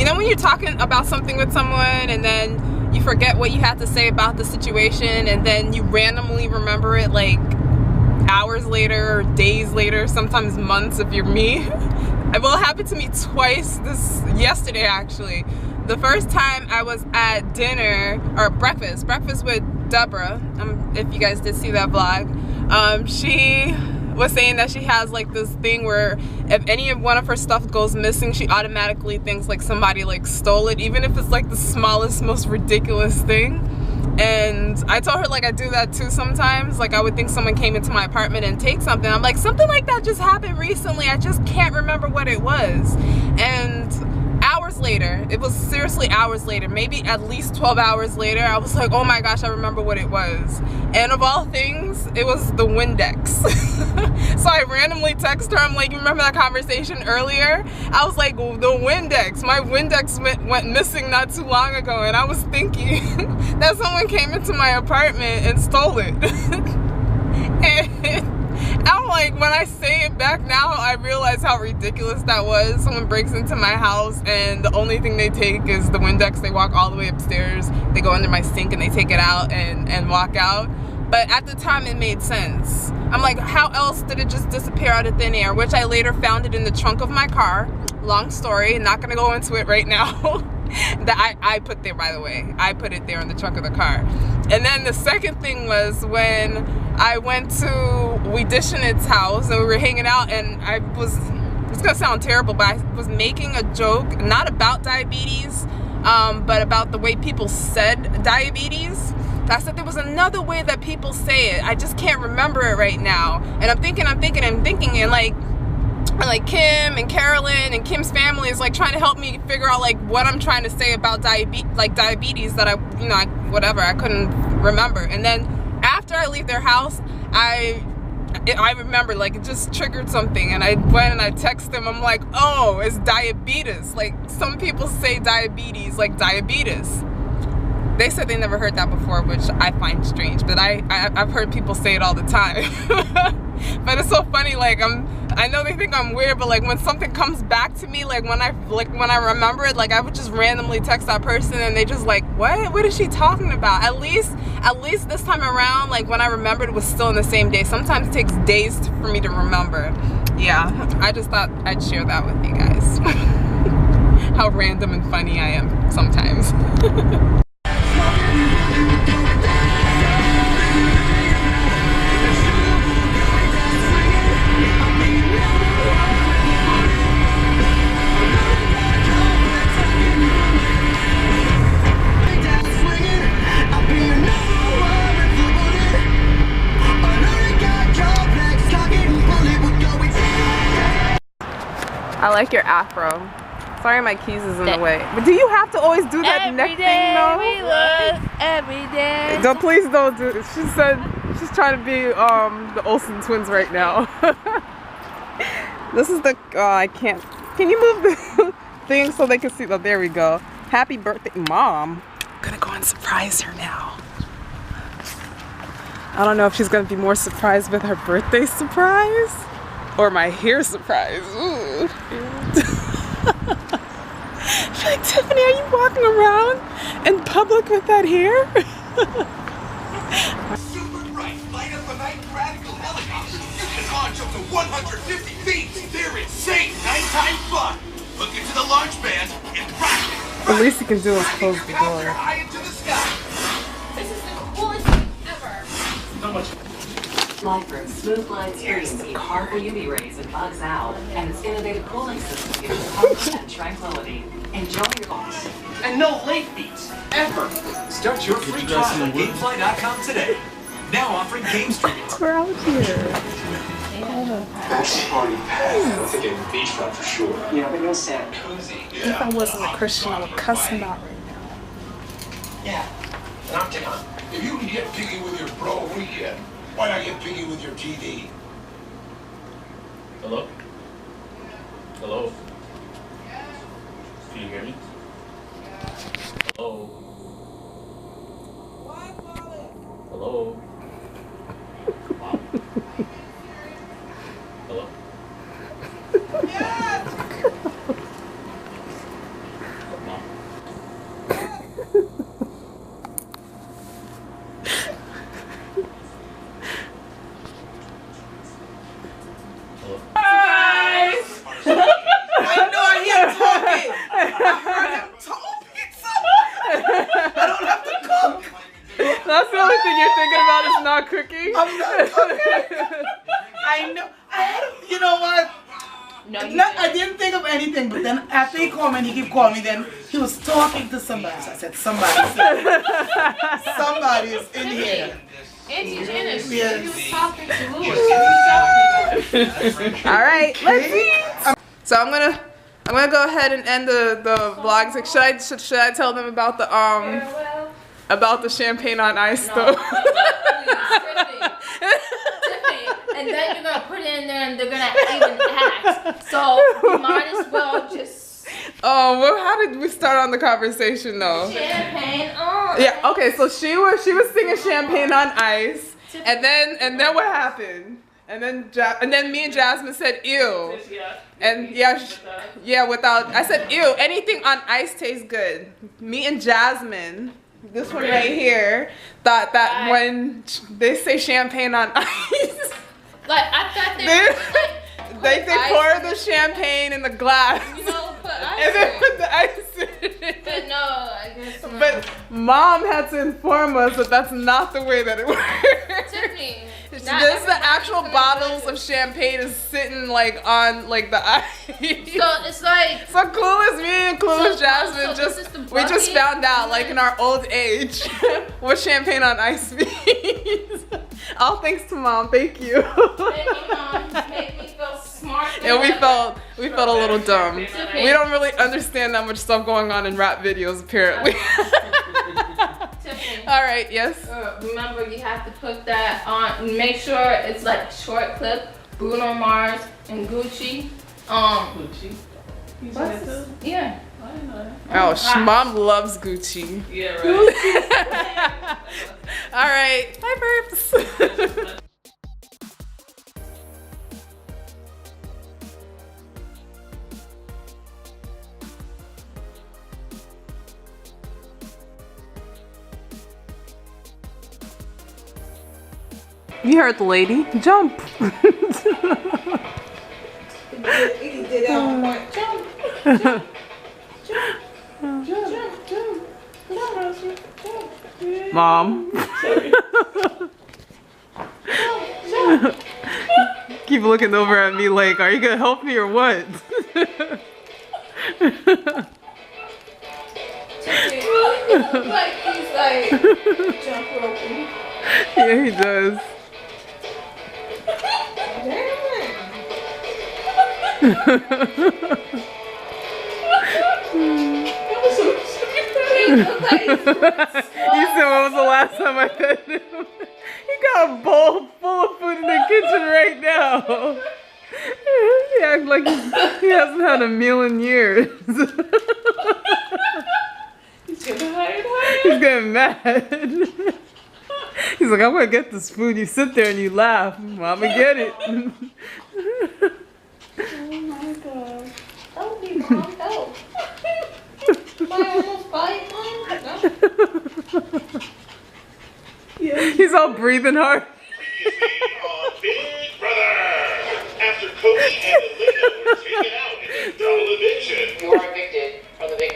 You know when you're talking about something with someone and then you forget what you had to say about the situation and then you randomly remember it like hours later or days later, sometimes months if you're me. Well, it happened to me twice yesterday actually. The first time I was at dinner, or breakfast with Deborah, if you guys did see that vlog, she was saying that she has like this thing where if any of one of her stuff goes missing, she automatically thinks like somebody like stole it, even if it's like the smallest, most ridiculous thing. And I told her like I do that too sometimes. Like I would think someone came into my apartment and take something. I'm like, something like that just happened recently. I just can't remember what it was. And hours later, it was seriously hours later, maybe at least 12 hours later, I was like, oh my gosh, I remember what it was. And of all things, it was the Windex. So I randomly text her, I'm like, you remember that conversation earlier? I was like, well, the Windex, my Windex went missing not too long ago, and I was thinking that someone came into my apartment and stole it. And I'm like, when I say it back now, I realize how ridiculous that was. Someone breaks into my house and the only thing they take is the Windex. They walk all the way upstairs, they go under my sink and they take it out and walk out. But at the time it made sense. I'm like, how else did it just disappear out of thin air? Which I later found it in the trunk of my car. Long story, not gonna go into it right now. That I put there, by the way. I put it there in the trunk of the car. And then the second thing was when I went to Weedishinit's house and we were hanging out, and it's gonna sound terrible, but I was making a joke, not about diabetes, but about the way people said diabetes. I said there was another way that people say it. I just can't remember it right now. And I'm thinking, and like Kim and Carolyn and Kim's family is like trying to help me figure out like what I'm trying to say about diabetes that I couldn't remember. And then after I leave their house, I remember, like, it just triggered something, and I went and I texted them. I'm like, oh, it's diabetes. Like, some people say diabetes like diabetes. They said they never heard that before, which I find strange, but I've heard people say it all the time. But it's so funny, like, I know they think I'm weird, but like when something comes back to me, like when I remember it, like I would just randomly text that person and they just like, what is she talking about? At least this time around, like when I remembered, it was still in the same day. Sometimes it takes days for me to remember. Yeah, I just thought I'd share that with you guys. How random and funny I am sometimes. I like your afro. Sorry my keys is in the way. But do you have to always do that neck thing though? We look every day. Don't, please don't do it. She said she's trying to be the Olsen twins right now. This is the, I can't. Can you move the thing so they can see? Oh, there we go. Happy birthday, Mom. I'm gonna go and surprise her now. I don't know if she's gonna be more surprised with her birthday surprise or my hair surprise. Ooh. She's like, Tiffany, are you walking around in public with that hair? Super bright, light up a night radical helicopter. You can launch up to 150 feet. They're insane, nighttime fun. Look into the launch band and rocket. The least you can do is close the door. High into the sky. This is the coolest thing ever. So much. Lifer smooth line screens keep harmful UV rays and bugs out, and its innovative cooling system gives you comfort and tranquility. Enjoy your box. And no late fees, ever. Start your free trial at Gamefly.com today. Now offering game streaming. We're out here. That's party pass. I'm thinking beachfront for sure. Yeah, but you'll sound Cozy. If I wasn't a Christian, I would cuss him out right now. Yeah. And I'm down. If you can get piggy with your bro weekend, why not get piggy with your TV? Hello? Hello? Can you hear me? Hello? Hello? Hello? you're thinking about is not cooking? I'm not cooking. I know. You know what? No, I didn't think of anything, but then after he called me and he kept calling me, then he was talking to somebody. So I said, somebody's in here. Auntie Janice, Yes. he was talking to Louis. All right, let's eat. So I'm gonna go ahead and end the vlogs. Like, should I tell them about the champagne on ice though? And then you're gonna put it in there and they're gonna even act. So you might as well just Oh, well, how did we start on the conversation though? champagne on. Yeah, okay, so she was singing Champagne on Ice, and then what happened? And then me and Jasmine said ew. And without I said ew, anything on ice tastes good. Me and Jasmine, this one right here, thought that when they say champagne on ice, Like I thought they pour the champagne in the glass. You know, put ice And then in. put the ice in it. But no, I guess not. But Mom had to inform us that that's not the way that it works. Tiffany, There's not the everybody's actual gonna bottles do of champagne is sitting like on like the ice. So it's like So Clueless, me and Clueless Jasmine so this is the we just bucket? found out like in our old age what champagne on ice means. All thanks to Mom, thank you. Thank you, Mom. Made me feel smart. And we felt a little dumb. okay. We don't really understand that much stuff going on in rap videos apparently. Tiffany, All right, yes. remember you have to put that on. Make sure it's like short clip. Bruno Mars and Gucci. Gucci. What's this? Yeah. Oh, Mom loves Gucci. Yeah, right. All right, bye, burps. You heard the lady. Jump. Mom. Keep looking over at me like, are you gonna help me or what? Like he's like jump roping. Yeah, he does. You said when was the last time I fed him? He got a bowl full of food in the kitchen right now. He acts like he hasn't had a meal in years. He's getting higher. He's getting mad. He's like, I'm gonna get this food. You sit there and you laugh. Mama, get it. Oh my god. Help me, Mom, help. Am I almost bite, Mom? He's all breathing hard. Big brother! After Cody and Linda were taken out in a double eviction.